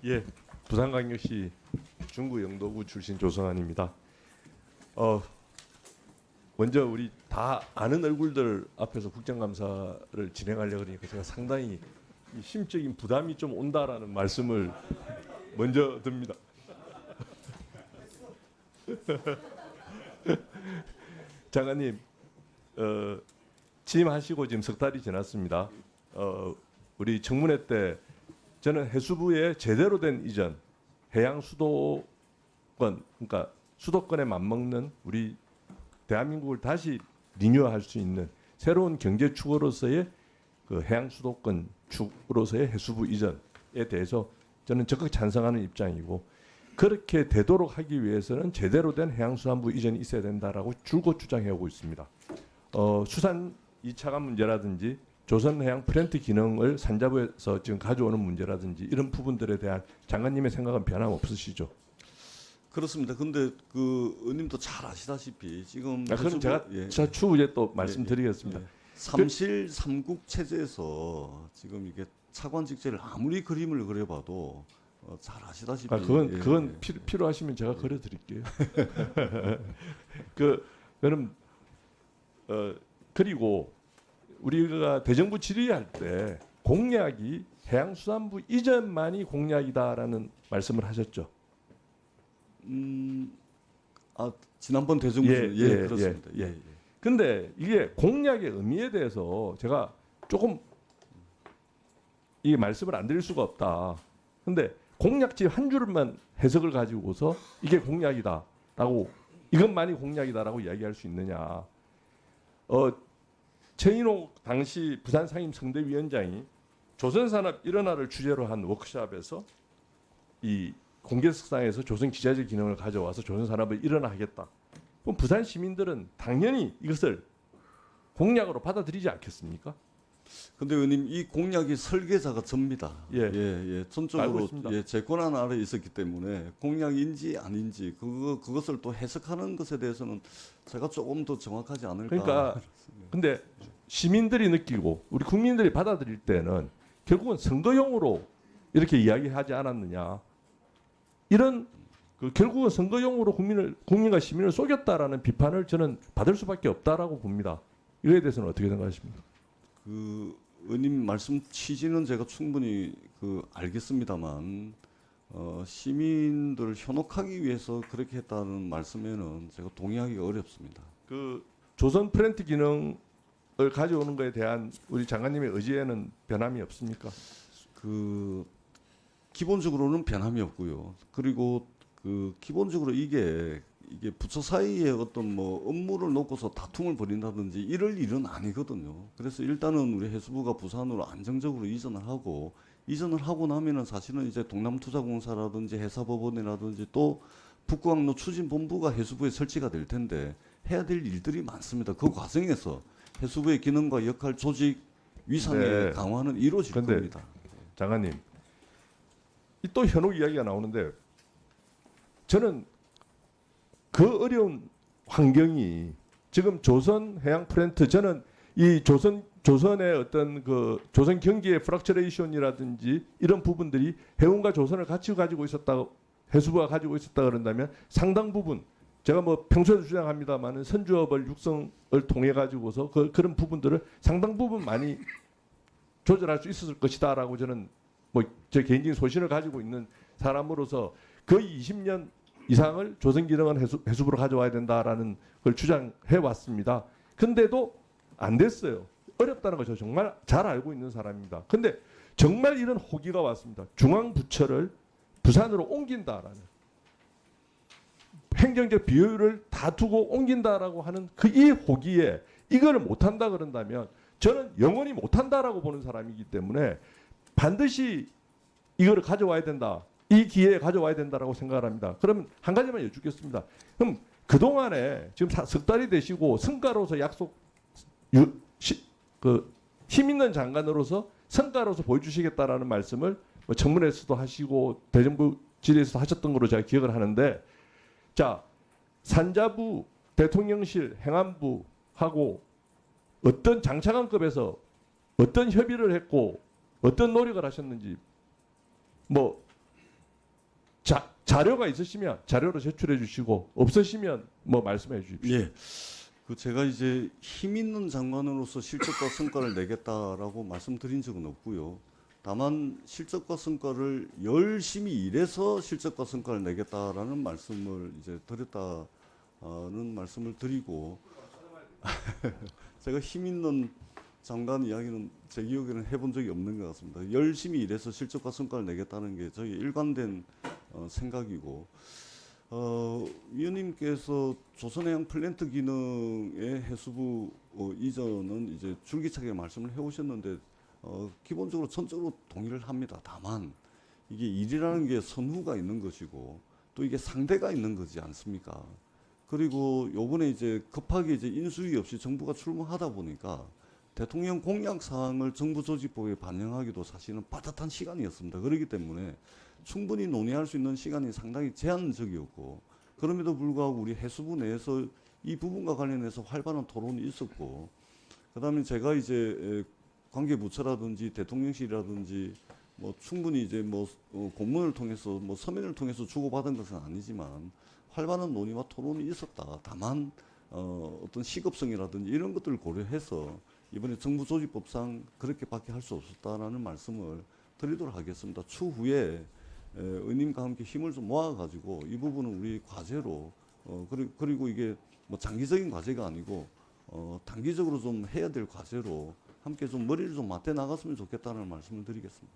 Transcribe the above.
예, 부산광역시 중구 영도구 출신 조성환입니다. 먼저 우리 다 아는 얼굴들 앞에서 국정감사를 진행하려고 그러니까 제가 상당히 이 심적인 부담이 좀 온다라는 말씀을 먼저 드립니다. 장관님, 취임하시고 지금 석 달이 지났습니다. 우리 청문회 때 저는 해수부의 제대로 된 이전, 해양 수도권, 그러니까 수도권에 맞먹는 우리 대한민국을 다시 리뉴얼할 수 있는 새로운 경제 축으로서의 그 해양 수도권 축으로서의 해수부 이전에 대해서 저는 적극 찬성하는 입장이고, 그렇게 되도록 하기 위해서는 제대로 된 해양수산부 이전이 있어야 된다라고 줄곧 주장해 오고 있습니다. 수산 2차관 문제라든지 조선해양 프렌트 기능을 산자부에서 지금 가져오는 문제라든지 이런 부분들에 대한 장관님의 생각은 변함없으시죠? 그렇습니다. 근데 그 의원님도 잘 아시다시피 지금 그럼 제가 추후에 또 말씀드리겠습니다. 삼실 삼국 체제에서 지금 이게 차관 직제를 아무리 그림을 그려봐도 잘 아시다시피 그건 필요하시면 제가 그려드릴게요. 그리고 우리가 대정부 질의할 때 공약이 해양수산부 이전만이 공약이다라는 말씀을 하셨죠. 지난번 대정부 그렇습니다. 근데 이게 공약의 의미에 대해서 제가 조금 이 말씀을 안 드릴 수가 없다. 근데 공약지 한 줄만 해석을 가지고서 이게 공약이다라고, 이것만이 공약이다라고 이야기할 수 있느냐? 최인호 당시 부산 상임 선대위원장이 조선산업 일원화를 주제로 한 워크숍에서 이 공개석상에서 조선 기자재 기능을 가져와서 조선산업을 일원화하겠다. 그럼 부산 시민들은 당연히 이것을 공약으로 받아들이지 않겠습니까? 근데 의원님, 이 공약이 설계자가 접니다. 전적으로 제 권한 아래에 있었기 때문에 공약인지 아닌지 그것을 또 해석하는 것에 대해서는 제가 조금 더 정확하지 않을까. 그러니까 근데 시민들이 느끼고 우리 국민들이 받아들일 때는 결국은 선거용으로 이렇게 이야기하지 않았느냐. 이런 결국은 선거용으로 국민과 시민을 속였다라는 비판을 저는 받을 수밖에 없다라고 봅니다. 이거에 대해서는 어떻게 생각하십니까? 의원님 말씀 취지는 제가 충분히 알겠습니다만 시민들 현혹하기 위해서 그렇게 했다는 말씀에는 제가 동의하기가 어렵습니다. 조선 프렌트 기능을 가져오는 것에 대한 우리 장관님의 의지에는 변함이 없습니까? 기본적으로는 변함이 없고요. 그리고 기본적으로 이게 부처 사이에 어떤 업무를 놓고서 다툼을 벌인다든지 이럴 일은 아니거든요. 그래서 일단은 우리 해수부가 부산으로 안정적으로 이전을 하고 나면은 사실은 이제 동남투자공사라든지 해사법원이라든지 또 북구항로 추진본부가 해수부에 설치가 될 텐데 해야 될 일들이 많습니다. 그 과정에서 해수부의 기능과 역할, 조직, 위상의 강화는 이루어질 겁니다. 장관님, 또 현혹 이야기가 나오는데 저는 그 어려운 환경이 지금 조선 해양 프렌트, 저는 이 조선의 어떤 조선 경기의 프락처레이션이라든지 이런 부분들이 해운과 조선을 같이 가지고 있었다, 해수부가 가지고 있었다 그런다면 상당 부분, 제가 평소에도 주장합니다만은 선주업을 육성을 통해 가지고서 그런 부분들을 상당 부분 많이 조절할 수 있었을 것이다라고 저는 제 개인적인 소신을 가지고 있는 사람으로서 거의 20년 이상을 조선기능은 해수부로 가져와야 된다라는 걸 주장해 왔습니다. 근데도 안 됐어요. 어렵다는 걸 저 정말 잘 알고 있는 사람입니다. 근데 정말 이런 호기가 왔습니다. 중앙부처를 부산으로 옮긴다라는, 행정적 비효율을 다 두고 옮긴다라고 하는 이 호기에 이거를 못한다 그런다면 저는 영원히 못한다라고 보는 사람이기 때문에 반드시 이거를 가져와야 된다. 이 기회에 가져와야 된다라고 생각을 합니다. 그러면 한 가지만 여쭙겠습니다. 그럼 그동안에 지금 석 달이 되시고 성과로서 힘 있는 장관으로서 성과로서 보여주시겠다라는 말씀을 청문회에서도 하시고 대정부 질의에서도 하셨던 걸로 제가 기억을 하는데, 자, 산자부, 대통령실, 행안부하고 어떤 장차관급에서 어떤 협의를 했고 어떤 노력을 하셨는지 자료가 있으시면 자료로 제출해 주시고 없으시면 뭐 말씀해 주십시오. 예. 그 제가 이제 힘 있는 장관으로서 실적과 성과를 내겠다라고 말씀드린 적은 없고요. 다만 실적과 성과를 열심히 일해서 실적과 성과를 내겠다라는 말씀을 이제 드렸다는 말씀을 드리고 제가 힘 있는 장관 이야기는 제 기억에는 해본 적이 없는 것 같습니다. 열심히 일해서 실적과 성과를 내겠다는 게 저희 일관된 생각이고 위원님께서 조선해양 플랜트 기능의 해수부 이전은 이제 줄기차게 말씀을 해오셨는데 기본적으로 전적으로 동의를 합니다. 다만 이게 일이라는 게 선후가 있는 것이고 또 이게 상대가 있는 거지 않습니까? 그리고 요번에 이제 급하게 이제 인수위 없이 정부가 출범하다 보니까 대통령 공약 사항을 정부 조직법에 반영하기도 사실은 빠듯한 시간이었습니다. 그렇기 때문에 충분히 논의할 수 있는 시간이 상당히 제한적이었고 그럼에도 불구하고 우리 해수부 내에서 이 부분과 관련해서 활발한 토론이 있었고 그다음에 제가 이제 관계부처라든지 대통령실이라든지 뭐 충분히 이제 뭐 공문을 통해서 뭐 서면을 통해서 주고받은 것은 아니지만 활발한 논의와 토론이 있었다. 다만 어떤 시급성이라든지 이런 것들을 고려해서 이번에 정부조직법상 그렇게밖에 할 수 없었다라는 말씀을 드리도록 하겠습니다. 추후에 의원님과 함께 힘을 좀 모아가지고 이 부분은 우리 과제로 그리고 이게 뭐 장기적인 과제가 아니고 단기적으로 좀 해야 될 과제로 함께 좀 머리를 좀 맞대 나갔으면 좋겠다는 말씀을 드리겠습니다.